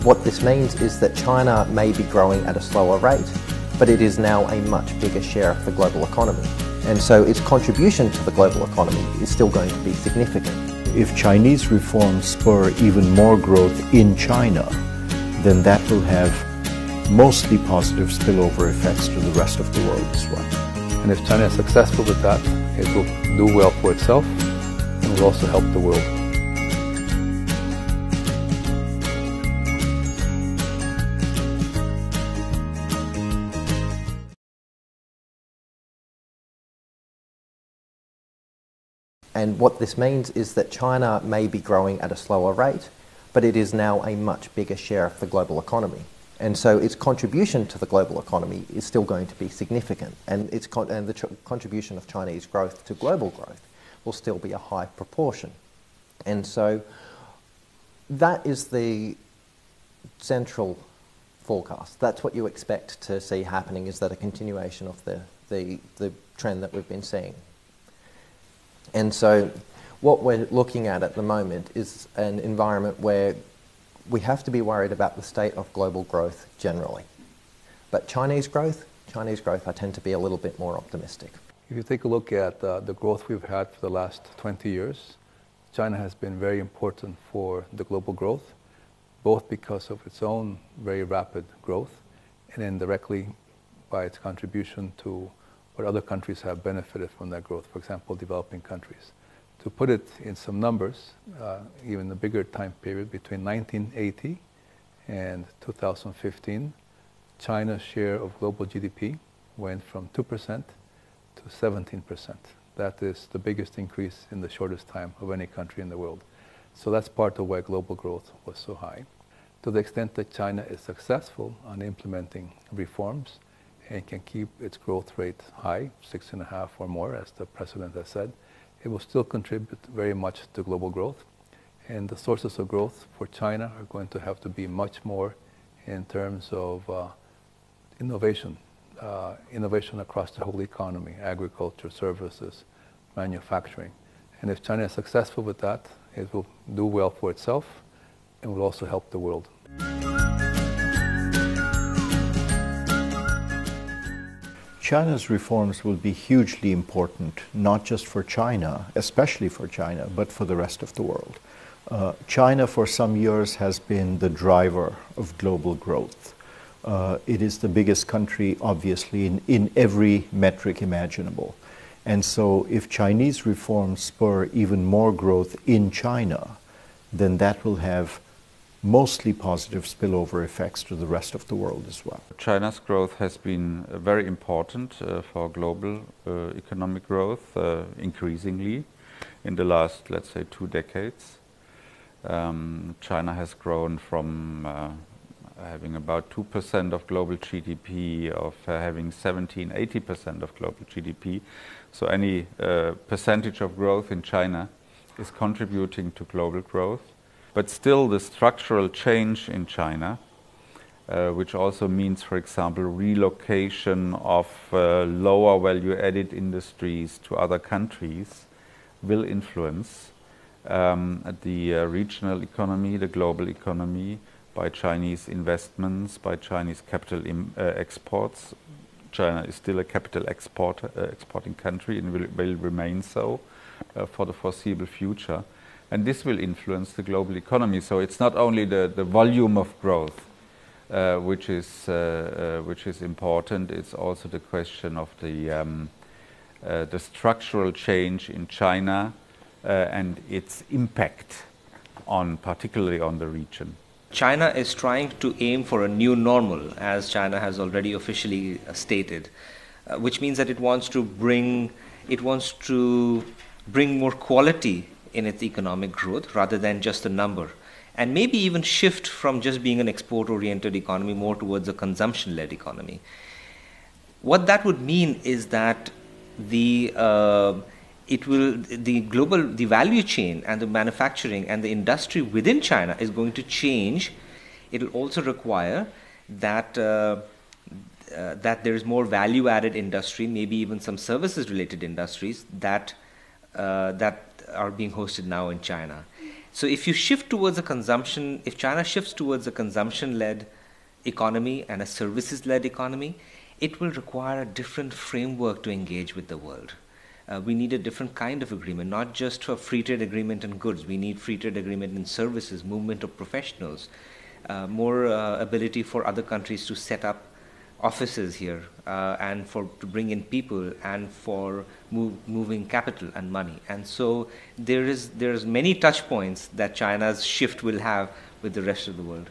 And what this means is that China may be growing at a slower rate, but it is now a much bigger share of the global economy. And so its contribution to the global economy is still going to be significant. If Chinese reforms spur even more growth in China, then that will have mostly positive spillover effects to the rest of the world as well. And if China is successful with that, it will do well for itself and will also help the world. And what this means is that China may be growing at a slower rate, but it is now a much bigger share of the global economy. And so its contribution to the global economy is still going to be significant. And the contribution of Chinese growth to global growth will still be a high proportion. And so that is the central forecast. That's what you expect to see happening, is that a continuation of the trend that we've been seeing. And so what we're looking at the moment is an environment where we have to be worried about the state of global growth generally. But Chinese growth, I tend to be a little bit more optimistic. If you take a look at the growth we've had for the last 20 years, China has been very important for the global growth, both because of its own very rapid growth and indirectly by its contribution to what other countries have benefited from that growth, for example, developing countries. To put it in some numbers, even a bigger time period, between 1980 and 2015, China's share of global GDP went from 2% to 17%. That is the biggest increase in the shortest time of any country in the world. So that's part of why global growth was so high. To the extent that China is successful on implementing reforms and can keep its growth rate high, 6.5 or more, as the President has said, it will still contribute very much to global growth. And the sources of growth for China are going to have to be much more in terms of innovation across the whole economy, agriculture, services, manufacturing. And if China is successful with that, it will do well for itself and will also help the world. China's reforms will be hugely important, not just for China, especially for China, but for the rest of the world. China for some years has been the driver of global growth. It is the biggest country, obviously, in every metric imaginable. And so if Chinese reforms spur even more growth in China, then that will have mostly positive spillover effects to the rest of the world as well. China's growth has been very important for global economic growth, increasingly in the last, let's say, 2 decades. China has grown from having about 2% of global GDP, of having 17–80% of global GDP. So any percentage of growth in China is contributing to global growth. But still, the structural change in China, which also means, for example, relocation of lower value-added industries to other countries, will influence the regional economy, the global economy, by Chinese investments, by Chinese capital exports. China is still a capital exporting country and will remain so for the foreseeable future. And this will influence the global economy. So it's not only the volume of growth which is important. It's also the question of the structural change in China and its impact particularly on the region. China is trying to aim for a new normal, as China has already officially stated, which means that it wants to bring more quality in its economic growth rather than just a number, and maybe even shift from just being an export-oriented economy more towards a consumption-led economy. What that would mean is that the value chain and the manufacturing and the industry within China is going to change. It will also require that that there is more value-added industry, maybe even some services-related industries that are being hosted now in China. So if you shift towards a consumption, if China shifts towards a consumption-led economy and a services-led economy, it will require a different framework to engage with the world. We need a different kind of agreement, not just a free trade agreement in goods. We need free trade agreement in services, movement of professionals, more ability for other countries to set up offices here and to bring in people and for moving capital and money. And so there's many touch points that China's shift will have with the rest of the world.